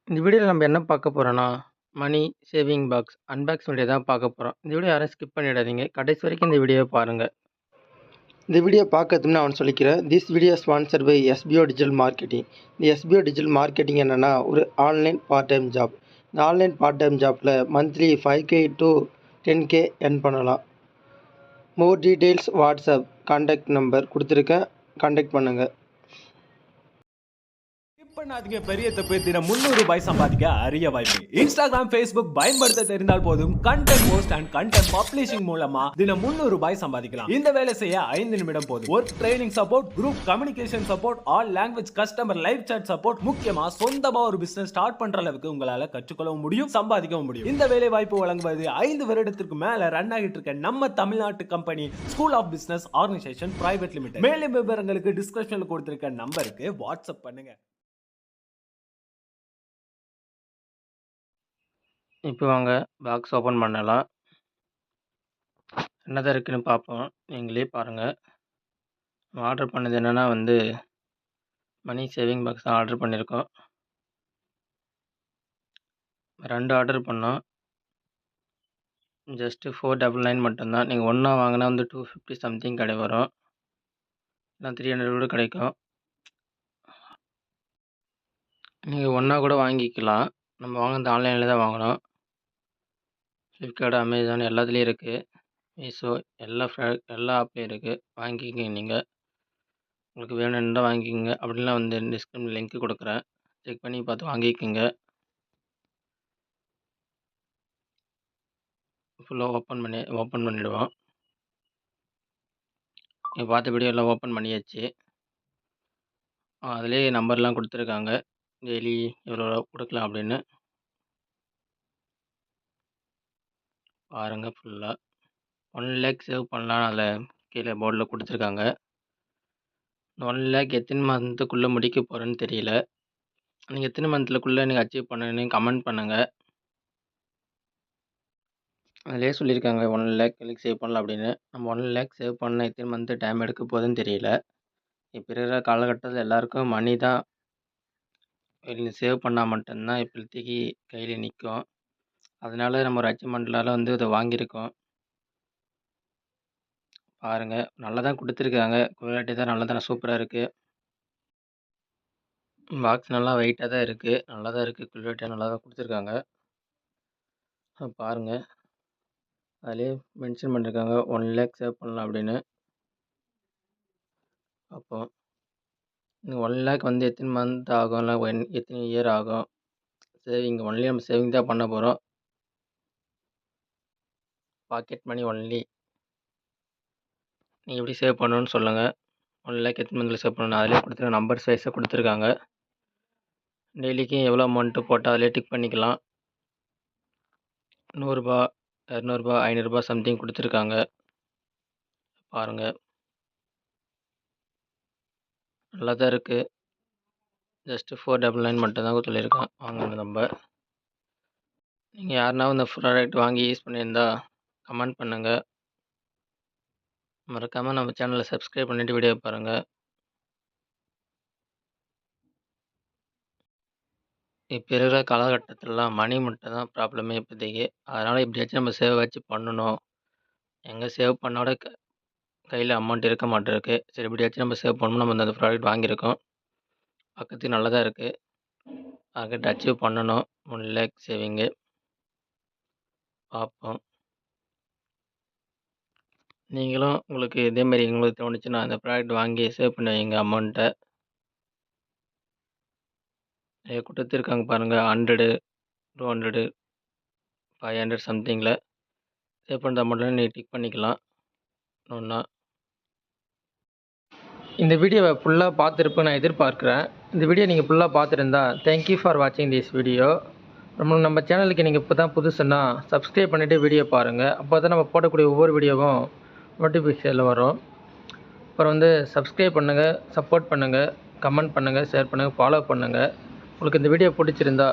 இந்த வீடியோல நம்ம என்ன பார்க்க போறோம்னா, money saving box unbox video தான் பார்க்க போறோம். இந்த வீடியோ யாரும் ஸ்கிப் பண்ணிடாதீங்க. கடைசி வரைக்கும் இந்த வீடியோவ பாருங்க. இந்த வீடியோ பார்க்கறதுக்கு முன்ன நான் சொல்லிக்கிறேன். This video sponsored by SPO digital marketing. இந்த எஸ்பிஓ டிஜிட்டல் மார்க்கெட்டிங் என்னன்னா, ஒரு ஆன்லைன் பார்ட் டைம் ஜாப். இந்த ஆன்லைன் பார்ட் டைம் ஜாப்ல monthly 5K to 10K earn பண்ணலாம். More details WhatsApp contact number கொடுத்துருக்கேன். கான்டாக்ட் பண்ணுங்க. பண்ணாதீங்க, பெரிய தப்பு. தினம் ₹300 சம்பாதிக்க அரிய வாய்ப்பு. இன்ஸ்டாகிராம், Facebook பயன்படுத்த தெரிந்தால் போதும். Content post and content publishing மூலமா தினம் ₹300 சம்பாதிக்கலாம். இந்த வேலை செய்ய 5 நிமிடம் போதும். Work training support, group communication support, all language customer live chat support, முக்கியமா சொந்தமா ஒரு பிசினஸ் ஸ்டார்ட் பண்ற அளவுக்கு உங்களால கற்றுக்கொள்ளவும் முடியும், சம்பாதிக்கவும் முடியும். இந்த வேலை வாய்ப்பு வழங்குவது 5 வருடத்திற்கு மேல ரன் ஆகிட்டு இருக்க நம்ம தமிழ்நாட்டு company school of business organisation private limited. மேலும் விவரங்களுக்கு டிஸ்கிரிப்ஷன்ல கொடுத்திருக்க நம்பருக்கு வாட்ஸ்அப் பண்ணுங்க. இப்போ வாங்க பாக்ஸ் ஓப்பன் பண்ணலாம். என்னதான் இருக்குன்னு பார்ப்போம். நீங்களே பாருங்க. ஆர்டர் பண்ணது என்னன்னா மணி சேவிங் பாக்ஸ் தான் ஆர்டர் பண்ணியிருக்கோம். 2 ஆர்டர் பண்ணோம். ஜஸ்ட் 499 மட்டும்தான். நீங்கள் ஒன்றா வாங்கினா 250 சம்திங் வரும். இல்லை 300 கூட கிடைக்கும். நீங்கள் ஒன்றா கூட வாங்கிக்கலாம். நம்ம வாங்கினது ஆன்லைனில் தான் வாங்கினோம். ஃப்ளிப்கார்ட், அமேசான் எல்லாத்துலேயும் இருக்குது. மீஷோ எல்லா ஆப்லேயும் இருக்குது. வாங்கிக்கங்க நீங்கள். உங்களுக்கு வேணும்னு தான் வாங்கிக்கோங்க. அப்படிலாம் டிஸ்கிரிப்ஷன் லிங்க் கொடுக்குறேன். செக் பண்ணி பார்த்து வாங்கிக்கோங்க. ஃபுல்லாக ஓப்பன் பண்ணிவிடுவோம். நீங்கள் பார்த்த வீடியோ எல்லாம் ஓப்பன் பண்ணியாச்சு. அதிலே நம்பர்லாம் கொடுத்துருக்காங்க. டெய்லி எவ்வளோ கொடுக்கலாம் அப்படின்னு பாருங்கள். ஃபுல்லாக 1 லேக் சேவ் பண்ணலாம். அதில் கீழே போர்டில் கொடுத்துருக்காங்க. 1 லேக் எத்தனை மந்த்துக்குள்ளே முடிக்க போகிறேன்னு தெரியல. நீங்கள் எத்தனை மந்த்துக்குள்ளே நீங்கள் அச்சீவ் பண்ணணுன்னு கமெண்ட் பண்ணுங்கள். அதிலே சொல்லியிருக்காங்க 1 லேக் சேவ் பண்ணலாம் அப்படின்னு. நம்ம 1 லேக் சேவ் பண்ண எத்தனை மந்த்து டைம் எடுக்க போகுதுன்னு தெரியல. இப்போ இருக்கிற காலகட்டத்தில் எல்லாருக்கும் மணி தான் சேவ் பண்ணால் மட்டும்தான் இப்போதைக்கு கையில் நிற்கும். அதனால நம்ம ஒரு அச்சீவ்மெண்ட்லால் இதை வாங்கியிருக்கோம். பாருங்கள், நல்லா தான் கொடுத்துருக்காங்க. குவாலிட்டி தான் நல்லா தான் சூப்பராக இருக்குது. பாக்ஸ் நல்லா வெயிட்டாக தான் இருக்குது. நல்லா தான் இருக்குது. குவாலிட்டியாக நல்லா தான் கொடுத்துருக்காங்க. பாருங்கள், அதிலே மென்ஷன் பண்ணியிருக்காங்க 1 லேக் சேவ் பண்ணலாம் அப்படின்னு. அப்போ 1 லேக் எத்தனை மந்த் ஆகும், இல்லை எத்தனை இயர் ஆகும்? சேவிங் ஒன்லி நம்ம சேவிங் தான் பண்ண போகிறோம். Pocket money only. நீங்கள் எப்படி சேவ் பண்ணணும்னு சொல்லுங்கள். 1 லேக் எத்தனை மந்தில் சேவ் பண்ணணும் அதிலே கொடுத்துருக்காங்க. நம்பர்ஸ் வைஸாக கொடுத்துருக்காங்க. டெய்லிக்கு எவ்வளோ அமௌண்ட்டு போட்டால் அதிலே டிக் பண்ணிக்கலாம். ₹100, ₹200, ₹500 சம்திங் கொடுத்துருக்காங்க. பாருங்கள், நல்லா தான் இருக்குது. ஜஸ்ட்டு 499 மட்டும் தான் சொல்லியிருக்கான் வாங்கின நம்பர். நீங்கள் யாருனா இந்த ப்ராடக்ட் வாங்கி யூஸ் பண்ணியிருந்தா கமெண்ட் பண்ணுங்கள். மறக்காமல் நம்ம சேனலை சப்ஸ்கிரைப் பண்ணிவிட்டு வீடியோ பாருங்கள். இப்போ இருக்கிற காலகட்டத்திலலாம் மணி மட்டும் தான் ப்ராப்ளமே இப்போதைக்கு. அதனால் எப்படியாச்சும் நம்ம சேவ் வச்சு பண்ணணும். எங்கே சேவ் பண்ணோட கையில் அமௌண்ட் இருக்க மாட்டேருக்கு. சரி, எப்படியாச்சும் நம்ம சேவ் பண்ணணும். நம்ம அந்த ப்ராடக்ட் வாங்கியிருக்கோம். பார்க்கறதுக்கு நல்லா தான் இருக்குது. டார்கெட் அச்சீவ் பண்ணணும். 1 லேக் சேவிங்கு பார்ப்போம். நீங்களும் உங்களுக்கு இதேமாரி உங்களுக்கு தோணுச்சுன்னா அந்த ப்ராடக்ட் வாங்கி சேவ் பண்ணி வைங்க அமௌண்ட்டை. கொடுத்துருக்காங்க பாருங்கள். 100, 200, 500 சம்திங்கில் சேவ் பண்ணுற அமௌண்ட்டில் நீங்கள் டிக் பண்ணிக்கலாம் ஒன்றா. இந்த வீடியோவை ஃபுல்லாக பார்த்துருப்பேன் நான் எதிர்பார்க்குறேன். இந்த வீடியோ நீங்கள் ஃபுல்லாக பார்த்துருந்தா தேங்க்யூ ஃபார் வாட்சிங் திஸ் வீடியோ. நம்ம சேனலுக்கு நீங்கள் இப்போ தான் புதுசுன்னா சப்ஸ்கிரைப் பண்ணிவிட்டு வீடியோ பாருங்கள். அப்போ தான் நம்ம போடக்கூடிய ஒவ்வொரு வீடியோவும் நோட்டிஃபிகேஷனில் வரும். அப்புறம் சப்ஸ்கிரைப் பண்ணுங்கள், சப்போர்ட் பண்ணுங்கள், கமெண்ட் பண்ணுங்கள், ஷேர் பண்ணுங்கள், ஃபாலோ பண்ணுங்கள். உங்களுக்கு இந்த வீடியோ பிடிச்சிருந்தா